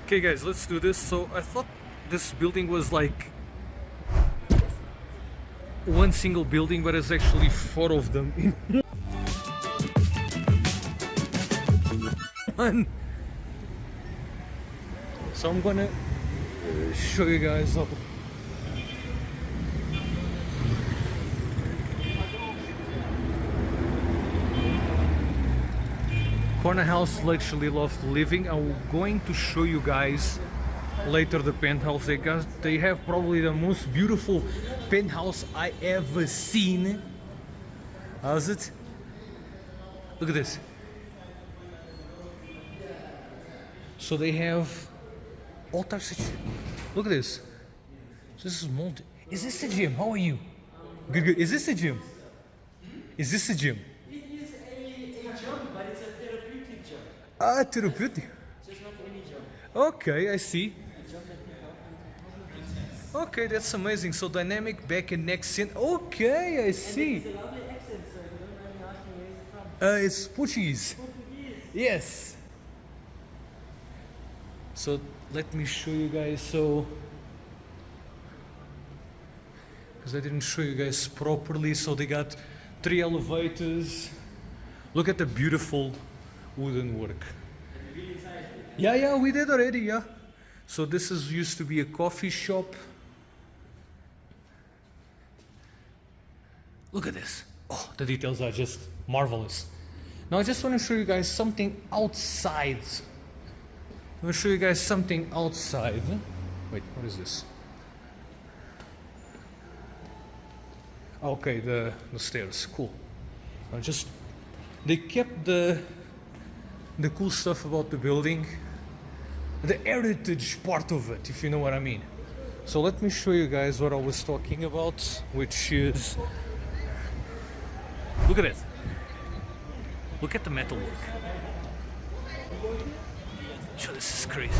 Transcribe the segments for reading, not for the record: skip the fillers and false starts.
Okay guys, let's do this. So I thought this building was like one single building, but it's actually four of them in one. So I'm gonna show you guys up. CornerHouse luxury loft living. I'm going to show you guys later the penthouse they have probably the most beautiful penthouse I ever seen. How's it? Look at this. So they have all types of. Look at this. This is multi. Is this a gym? How are you? Good, good. Is this a gym? Is this a gym? It is a gym, but it's a therapeutic gym. Ah, therapeutic. Just not any gym. Okay, I see. Okay, that's amazing. So dynamic back and neck scene. Okay, I see. It's a lovely accent, so you don't mind me asking where is it from? It's Portuguese. Portuguese. Yes. So let me show you guys. So, because I didn't show you guys properly. So they got 3 elevators. Look at the beautiful wooden work. Yeah, we did already. Yeah. So this is used to be a coffee shop. Look at this. Oh, the details are just marvelous. Now I just want to show you guys something outside. I'm going to show you guys something outside. Wait, what is this? Okay, the stairs. Cool. They kept the cool stuff about the building. The heritage part of it, if you know what I mean. So let me show you guys what I was talking about, which is, look at it. Look at the metalwork. So this is crazy.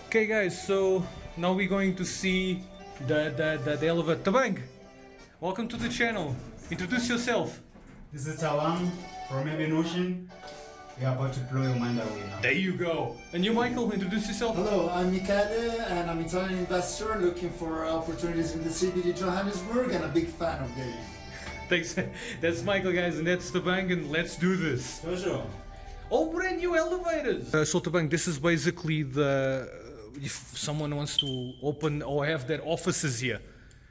Okay guys, so now we're going to see the elevator. Tabang, welcome to the channel. Introduce yourself. This is Tawan from Ocean. We are about to blow your mind away now. There you go. And you, Michael, introduce yourself. Hello, I'm Michele and I'm an Italian investor looking for opportunities in the CBD Johannesburg and a big fan of gaming. Thanks. That's Michael, guys, and that's Tabang, and let's do this. Sure. All brand new elevators. So Tabang, this is basically if someone wants to open or have their offices here.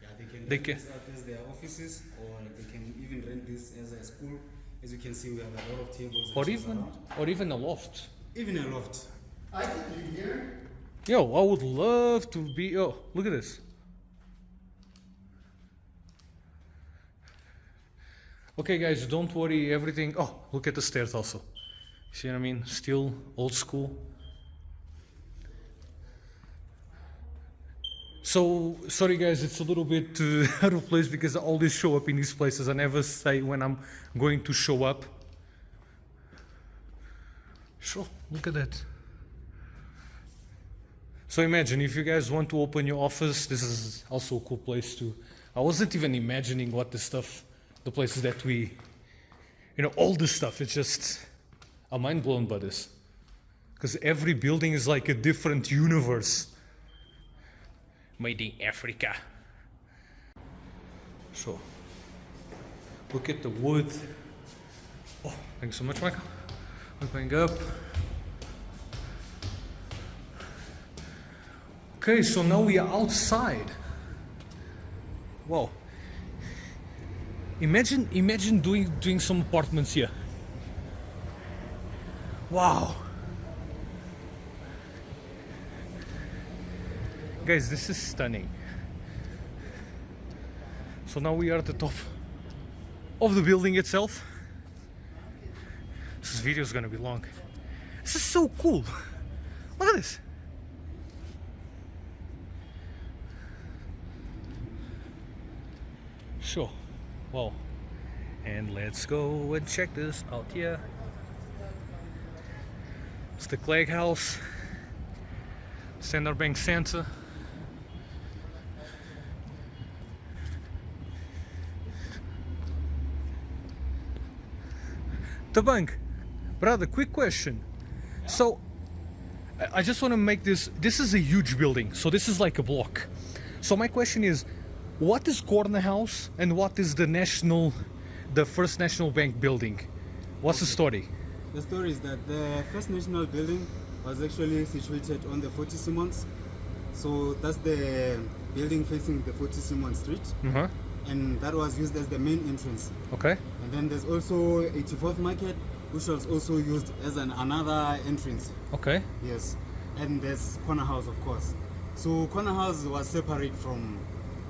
Yeah, They they can- can rent this as their offices, or they can even rent this as a school. As you can see, we have a lot of tables and chairs around. Or even a loft. Even a loft. I can live here. Yo, I would love to be. Oh, look at this. Okay, guys, don't worry. Everything. Oh, look at the stairs also. See what I mean? Still old school. So sorry, guys, it's a little bit out of place because I always show up in these places. I never say when I'm going to show up. Sure, look at that. So imagine if you guys want to open your office, this is also a cool place to. I wasn't even imagining what the places that we, all this stuff. It's just, I'm mind blown by this, because every building is like a different universe. Made in Africa. So, look at the wood. Oh, thank you so much, Michael. I'm going up. Okay, so now we are outside. Wow. Imagine doing some apartments here. Wow. Guys, this is stunning. So now we are at the top of the building itself. This video is gonna be long. This is so cool. Look at this. Sure. Wow. And let's go and check this out here. It's the Clegg House, Standard Bank Center. Tabang, brother, quick question. So, I just want to make this. This is a huge building, so this is like a block. So my question is, what is CornerHouse and what is the First National Bank building? What's the story? The story is that the First National building was actually situated on the 40 Simmons. So that's the building facing the 40 Simmons Street. Uh-huh. And that was used as the main entrance. Okay. And then there's also 84th Market, which was also used as another entrance. Okay. Yes. And there's CornerHouse, of course. So CornerHouse was separate from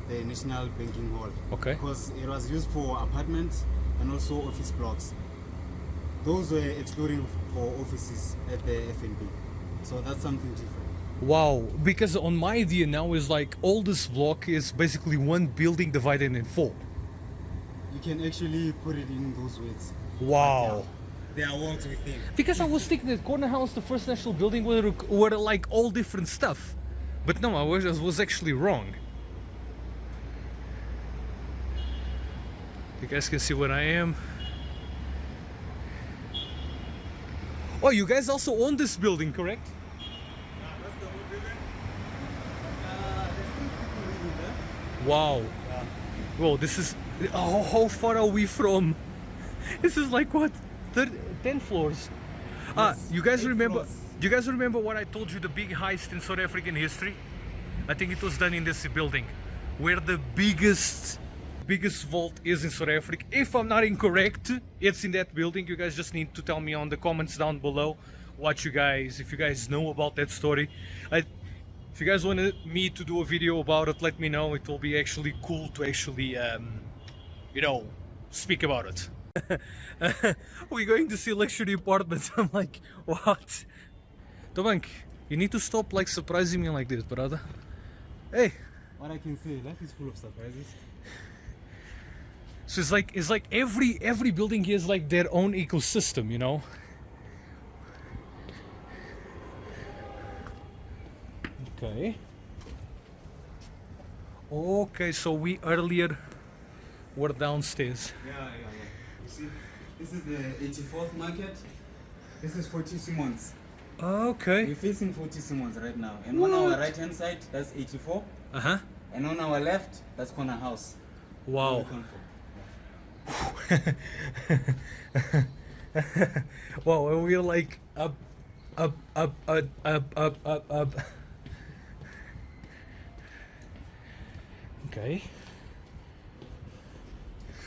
the National Banking Hall. Okay. Because it was used for apartments and also office blocks. Those were excluding for offices at the FNB. So that's something different. Wow, because on my idea now is like all this block is basically one building divided in four. You can actually put it in those ways. Wow. They are walls within. Because I was thinking that CornerHouse, the First National building, were like all different stuff. But no, I was actually wrong. You guys can see where I am. Oh, you guys also own this building, correct? That's the whole building. There's still people living there. Wow. Yeah. Whoa, this is... Oh, how far are we from? This is like what? 10 floors? You guys 8 remember... floors. Do you guys remember what I told you, the big heist in South African history? I think it was done in this building, where the biggest vault is in South Africa. If I'm not incorrect, it's in that building. You guys just need to tell me on the comments down below if you guys know about that story. If you guys wanted me to do a video about it, let me know. It will be actually cool to actually, you know, speak about it. We're going to see luxury apartments. I'm like, what? Tobank, you need to stop like surprising me like this, brother. Hey. What I can say, life is full of surprises. So it's like every building has like their own ecosystem, you know. Okay. Okay, so we earlier were downstairs. Yeah. You see, this is the 84th Market. This is 40 Simmons. Okay. We're facing 40 Simmons right now. And on our right hand side, that's 84. Uh-huh. And on our left, that's CornerHouse. Wow. Wow, and we're like up. Okay.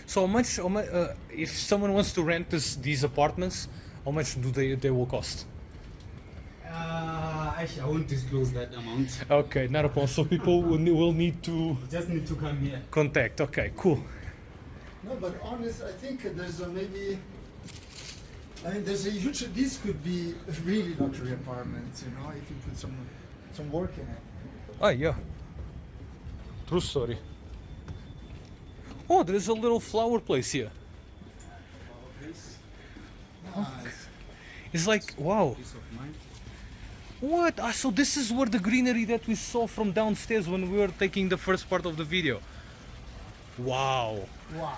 So how much if someone wants to rent these apartments, how much do they will cost? Actually, I won't disclose that amount. Okay, not a problem. So people will need to You just need to come here. contact. Okay, cool. No, but honest, I think there's maybe. I mean, there's a huge. This could be really luxury apartments, you know, if you put some work in it. Ah, yeah. True story. Oh, there's a little flower place here. Nice. It's like, wow. Peace of mind. What? Ah, so this is where the greenery that we saw from downstairs when we were taking the first part of the video. Wow. Wow.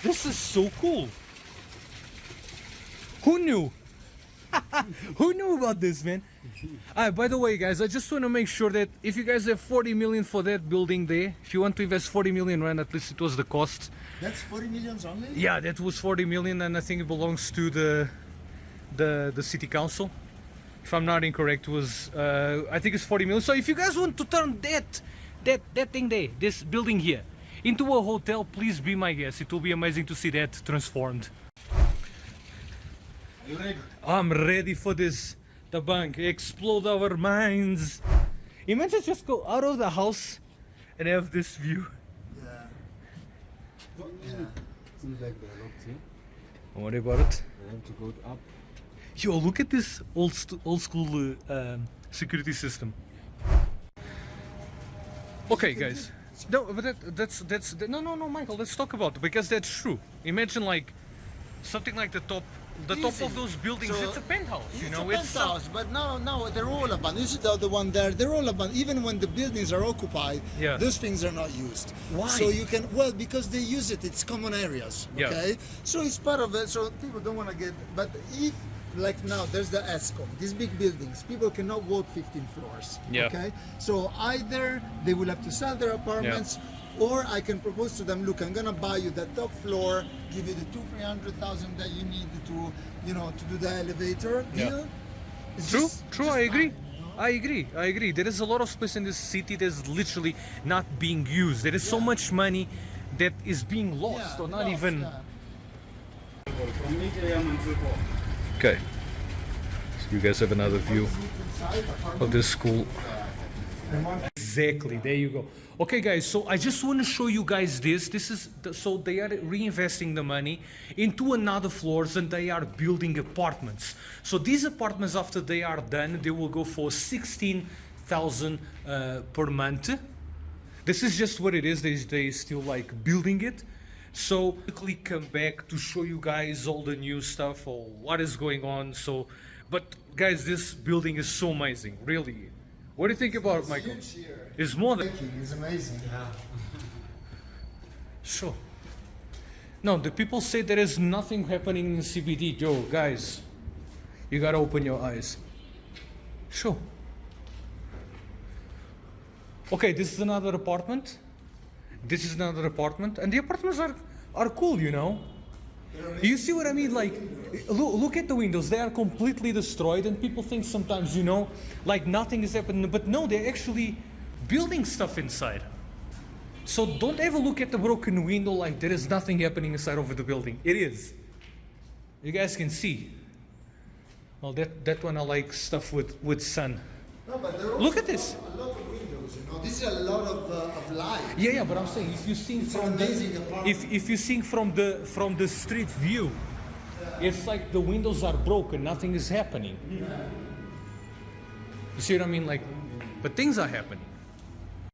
This is so cool. Who knew? Who knew about this, man? By the way, guys, I just want to make sure that if you guys have 40 million for that building there, if you want to invest 40 million rand, at least it was the cost. That's 40 millions only? Yeah, that was 40 million, and I think it belongs to the city council. If I'm not incorrect, was I think it's 40 million. So if you guys want to turn that thing there, this building here, into a hotel, please be my guest. It will be amazing to see that transformed. Are you ready? I'm ready for this. The bank explode our minds. Imagine just go out of the house and have this view. Yeah. Seems like they're locked here. Don't worry about it. We have to go up. Yo, look at this old school security system. Okay, guys. No, but no, Michael. Let's talk about it because that's true. Imagine like something like the top the top Easy. of those buildings, So, it's a penthouse. You know, it's a penthouse, but now they're all abandoned. You see the other one there, they're all abandoned. Even when the buildings are occupied, Yeah. those things are not used. Why? So you can, well, because they use it, it's common areas, Yeah. okay? So it's part of it, so people don't want to get, but if, like now, there's the ESCOM, these big buildings, people cannot walk 15 floors, Yeah. okay? So either they will have to sell their apartments, or I can propose to them, look, I'm gonna buy you that top floor, give you the 300,000 that you need to, you know, to do the elevator Yeah. deal. It's True, just- true. just I agree. fine, you know? I agree. There is a lot of space in this city that's literally not being used. There is so much money that is being lost, Yeah, or not lost, even. yeah. From 8 a.m. until 4. Okay. So you guys have another view of this school. Exactly. There you go. Okay, guys. So I just want to show you guys this. This is so they are reinvesting the money into another floors and they are building apartments. So these apartments, after they are done, they will go for 16,000 per month. This is just what it is. They still like building it. So quickly come back to show you guys all the new stuff or what is going on. So, but guys, this building is so amazing. Really. What do you think about it, Michael? Huge here. It's more than It's amazing. sure. No, the people say there is nothing happening in CBD. Yo, guys, you gotta open your eyes. Sure. Okay, this is another apartment. This is another apartment, and the apartments are cool, you know. You see what I mean? Like, look at the windows. They are completely destroyed, and people think sometimes, you know, like nothing is happening. But no, they're actually building stuff inside. So don't ever look at the broken window like there is nothing happening inside of the building. It is. You guys can see. Well, that one I like stuff with sun. No, but there are Look also at this. A lot of windows, you know. This is a lot of light. Yeah, but I'm saying if you see It's an from amazing the apartment. if you see from the street view, it's like the windows are broken, nothing is happening. You see what I mean? Like, but things are happening.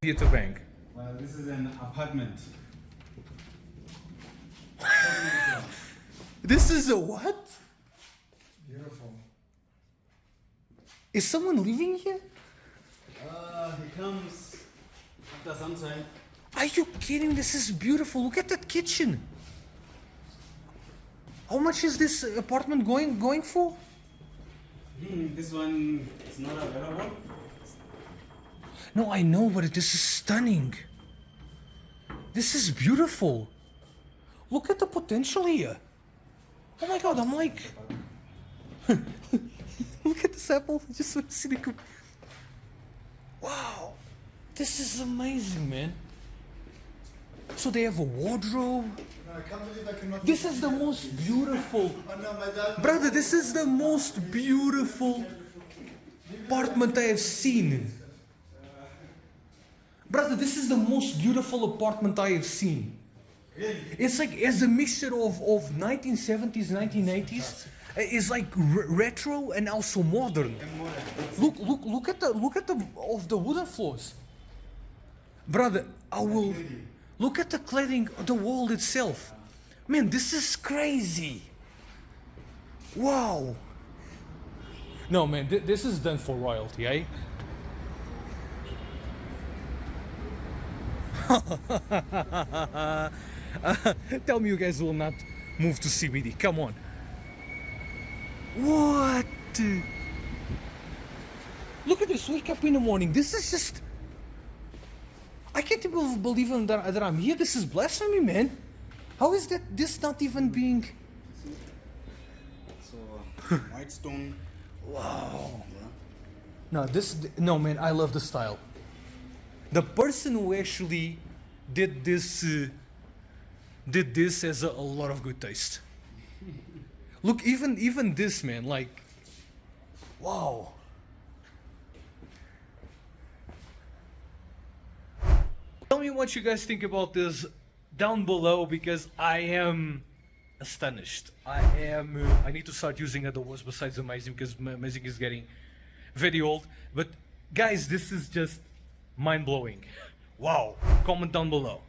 Theater bank. Well, this is an apartment. This is a what? Beautiful. Is someone living here? He comes after some time. Are you kidding? This is beautiful. Look at that kitchen. How much is this apartment going for? This one is not available. No, I know, but this is stunning. This is beautiful. Look at the potential here. Oh my god, I'm like... Look at this apple. I just want to see the... Wow. This is amazing, man. So they have a wardrobe. No, I can't believe I cannot. This is the most beautiful... Oh no, my dad. Brother, this is the most beautiful apartment I have seen. Brother, this is the most beautiful apartment I have seen. It's like as a mixture of 1970s, 1980s. It's like retro and also modern. Look at the wooden floors. Brother, I will look at the cladding of the wall itself. Man, this is crazy. Wow. No, man, this is done for royalty, eh? Tell me you guys will not move to CBD. Come on. What? Look at this. Wake up in the morning. This is just... I can't even believe that I'm here. This is blasphemy, man. How is this not even being... So, white stone. Wow. No, man, I love the style. The person who actually did this has a lot of good taste. Look, even this, man, like, wow. Tell me what you guys think about this down below, because I am astonished. I need to start using other words besides amazing, because amazing is getting very old. But guys, this is just mind-blowing. Wow. Comment down below.